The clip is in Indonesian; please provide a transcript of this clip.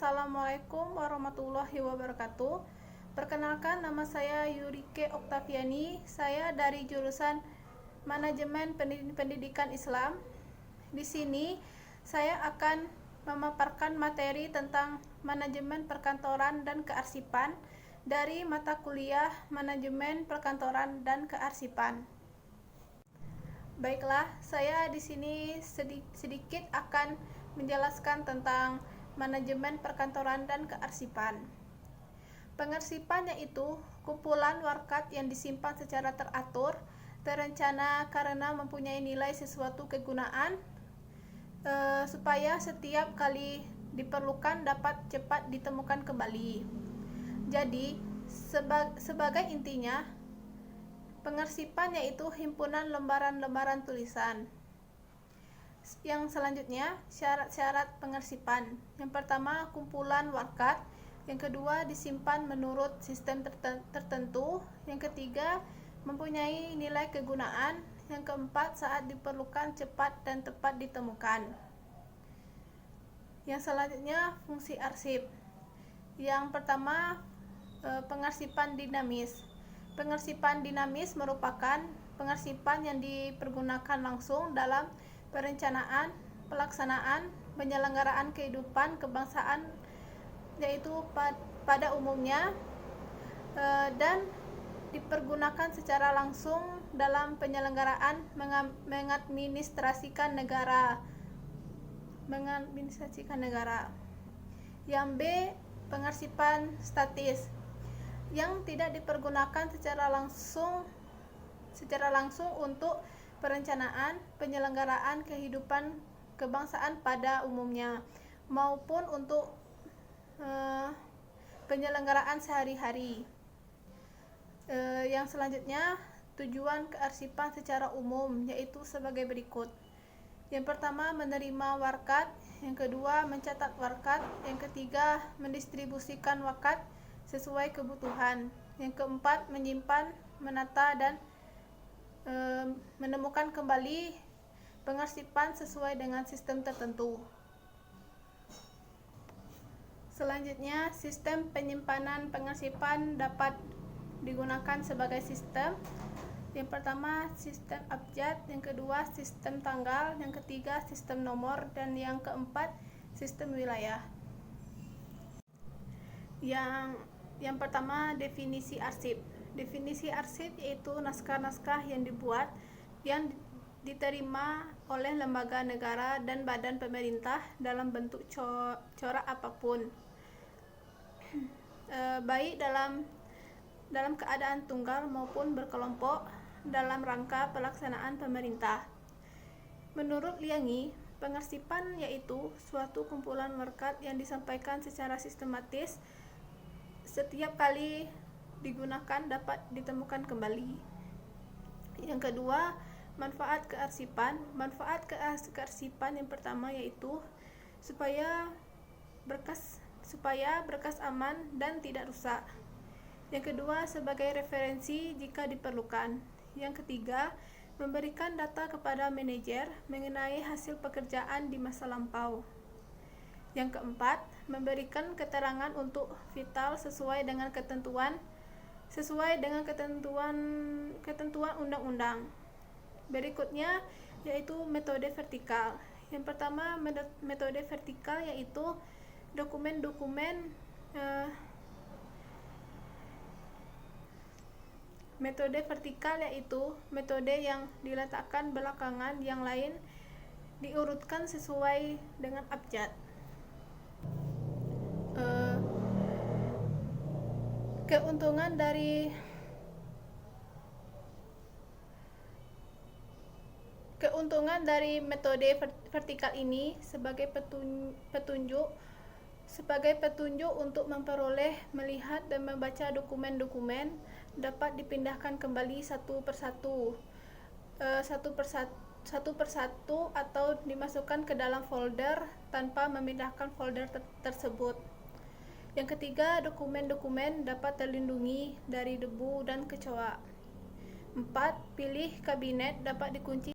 Assalamualaikum warahmatullahi wabarakatuh. Perkenalkan, nama saya Yurike Oktaviani. Saya dari jurusan Manajemen Pendidikan Islam. Di sini saya akan memaparkan materi tentang manajemen perkantoran dan kearsipan dari mata kuliah Manajemen Perkantoran dan Kearsipan. Baiklah, saya di sini sedikit akan menjelaskan tentang manajemen perkantoran dan kearsipan. Pengarsipan yaitu kumpulan warkat yang disimpan secara teratur, terencana karena mempunyai nilai sesuatu kegunaan, supaya setiap kali diperlukan dapat cepat ditemukan kembali. Jadi, sebagai intinya, pengarsipan yaitu himpunan lembaran-lembaran tulisan. Yang selanjutnya, syarat-syarat pengarsipan. Yang pertama, kumpulan warkat. Yang kedua, disimpan menurut sistem tertentu. Yang ketiga, mempunyai nilai kegunaan. Yang keempat, saat diperlukan cepat dan tepat ditemukan. Yang selanjutnya, fungsi arsip. Yang pertama, pengarsipan dinamis. Pengarsipan dinamis merupakan pengarsipan yang dipergunakan langsung dalam perencanaan, pelaksanaan, penyelenggaraan kehidupan kebangsaan, yaitu pada umumnya, dan dipergunakan secara langsung dalam penyelenggaraan mengadministrasikan negara. Yang B, pengarsipan statis, yang tidak dipergunakan secara langsung untuk perencanaan, penyelenggaraan kehidupan kebangsaan pada umumnya, maupun untuk penyelenggaraan sehari-hari. Yang selanjutnya, tujuan kearsipan secara umum, yaitu sebagai berikut. Yang pertama, menerima warkat. Yang kedua, mencatat warkat. Yang ketiga, mendistribusikan warkat sesuai kebutuhan. Yang keempat, menyimpan, menata, dan menemukan kembali pengarsipan sesuai dengan sistem tertentu. Selanjutnya, sistem penyimpanan pengarsipan dapat digunakan sebagai sistem. Yang pertama, sistem abjad. Yang kedua, sistem tanggal. Yang ketiga, sistem nomor. Dan yang keempat, sistem wilayah. Yang pertama, definisi arsip. Definisi arsip yaitu naskah-naskah yang dibuat, yang diterima oleh lembaga negara dan badan pemerintah dalam bentuk corak apapun, baik dalam keadaan tunggal maupun berkelompok dalam rangka pelaksanaan pemerintah. Menurut Liangi, pengarsipan yaitu suatu kumpulan warkat yang disampaikan secara sistematis, setiap kali digunakan dapat ditemukan kembali. Yang kedua, manfaat kearsipan. Manfaat kearsipan yang pertama yaitu supaya berkas aman dan tidak rusak. Yang kedua, sebagai referensi jika diperlukan. Yang ketiga, memberikan data kepada manajer mengenai hasil pekerjaan di masa lampau. Yang keempat, memberikan keterangan untuk vital sesuai dengan ketentuan undang-undang. Berikutnya yaitu metode vertikal. Yang pertama, metode vertikal yaitu metode vertikal yaitu metode yang diletakkan belakangan yang lain, diurutkan sesuai dengan abjad. Keuntungan dari metode vertikal ini sebagai petunjuk untuk memperoleh, melihat, dan membaca dokumen-dokumen dapat dipindahkan kembali satu persatu atau dimasukkan ke dalam folder tanpa memindahkan folder tersebut. Yang ketiga, dokumen-dokumen dapat terlindungi dari debu dan kecoa. 4. Pilih kabinet dapat dikunci